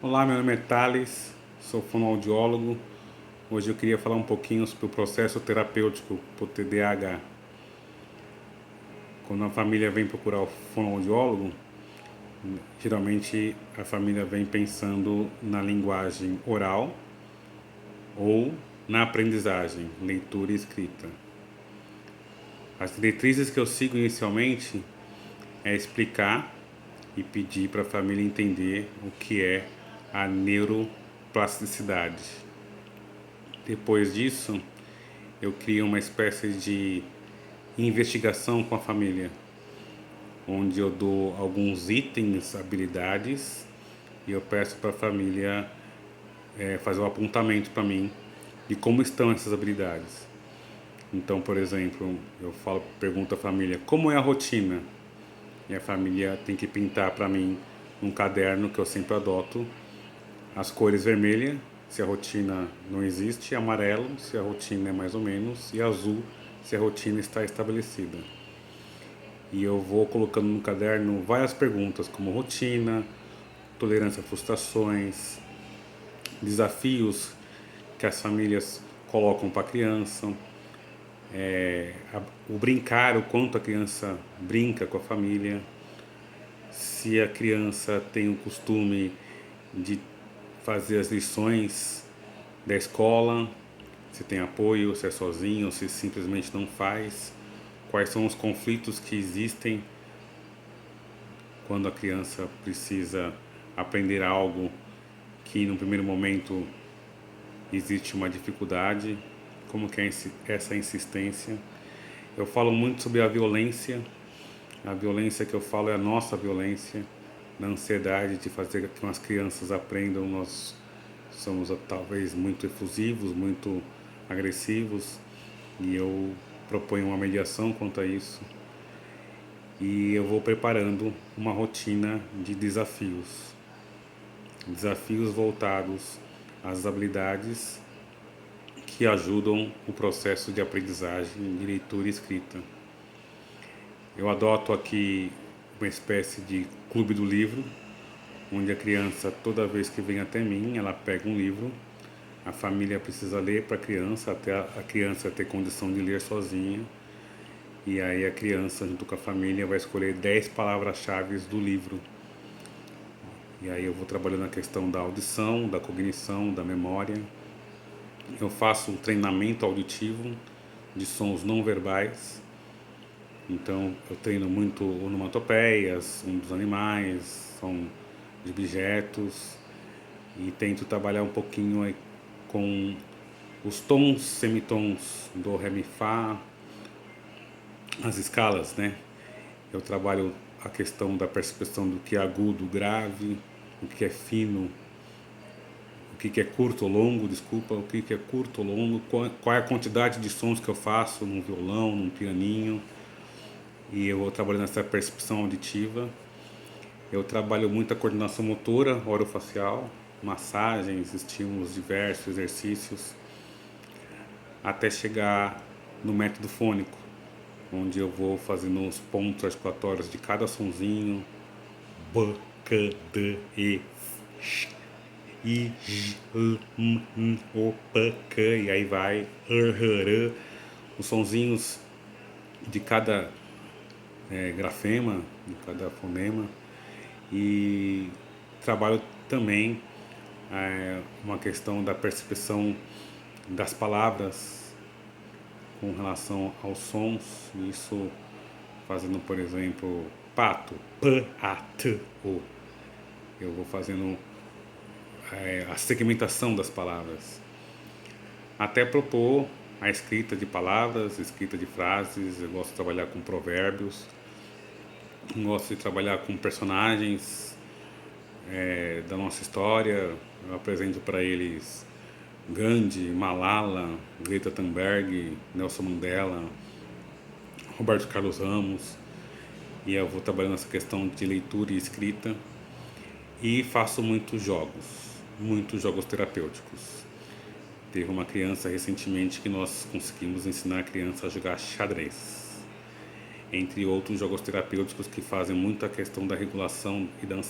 Olá, meu nome é Thales, sou fonoaudiólogo. Hoje eu queria falar um pouquinho sobre o processo terapêutico para o TDAH. Quando a família vem procurar o fonoaudiólogo, geralmente a família vem pensando na linguagem oral ou na aprendizagem, leitura e escrita. As diretrizes que eu sigo inicialmente é explicar e pedir para a família entender o que é a neuroplasticidade. Depois disso, eu crio uma espécie de investigação com a família, onde eu dou alguns itens, habilidades, e eu peço para a família fazer um apontamento para mim de como estão essas habilidades. Então, por exemplo, pergunto à família como é a rotina, e a família tem que pintar para mim num caderno que eu sempre adoto as cores vermelha se a rotina não existe, amarelo se a rotina é mais ou menos e azul se a rotina está estabelecida. E eu vou colocando no caderno várias perguntas como rotina, tolerância a frustrações, desafios que as famílias colocam para a criança, o brincar, o quanto a criança brinca com a família, se a criança tem o costume de fazer as lições da escola, se tem apoio, se é sozinho, se simplesmente não faz, quais são os conflitos que existem quando a criança precisa aprender algo que no primeiro momento existe uma dificuldade, como que é essa insistência. Eu falo muito sobre a violência que eu falo é a nossa violência, na ansiedade de fazer com que as crianças aprendam. Nós somos talvez muito efusivos, muito agressivos, e eu proponho uma mediação quanto a isso. E eu vou preparando uma rotina de desafios voltados às habilidades que ajudam o processo de aprendizagem de leitura e escrita. Eu adoto aqui uma espécie de clube do livro, onde a criança, toda vez que vem até mim, ela pega um livro. A família precisa ler para a criança, até a criança ter condição de ler sozinha. E aí a criança, junto com a família, vai escolher 10 palavras-chave do livro. E aí eu vou trabalhando a questão da audição, da cognição, da memória. Eu faço um treinamento auditivo de sons não verbais. Então eu treino muito onomatopeias, som dos animais, som de objetos, e tento trabalhar um pouquinho aí com os tons, semitons do, ré, mi, fá, as escalas, né? Eu trabalho a questão da percepção do que é agudo, grave, o que é fino, o que é curto ou longo, o que é curto ou longo, qual é a quantidade de sons que eu faço num violão, num pianinho. E eu vou trabalhando essa percepção auditiva. Eu trabalho muito a coordenação motora, orofacial, massagens, estímulos diversos, exercícios, até chegar no método fônico, onde eu vou fazendo os pontos articulatórios de cada sonzinho, b, c, d, e, sh, i, j, l, m, n, o, p, c, e aí vai, r, os sonzinhos de cada grafema, de cada fonema. E trabalho também uma questão da percepção das palavras com relação aos sons, isso fazendo, por exemplo, pato, p, a, t, o. Eu vou fazendo a segmentação das palavras, até propor a escrita de palavras, escrita de frases. Eu gosto de trabalhar com provérbios, gosto de trabalhar com personagens da nossa história. Eu apresento para eles Gandhi, Malala, Greta Thunberg, Nelson Mandela, Roberto Carlos Ramos, e eu vou trabalhando essa questão de leitura e escrita, e faço muitos jogos terapêuticos. Teve uma criança recentemente que nós conseguimos ensinar a criança a jogar xadrez, entre outros jogos terapêuticos que fazem muito a questão da regulação e da ansiedade.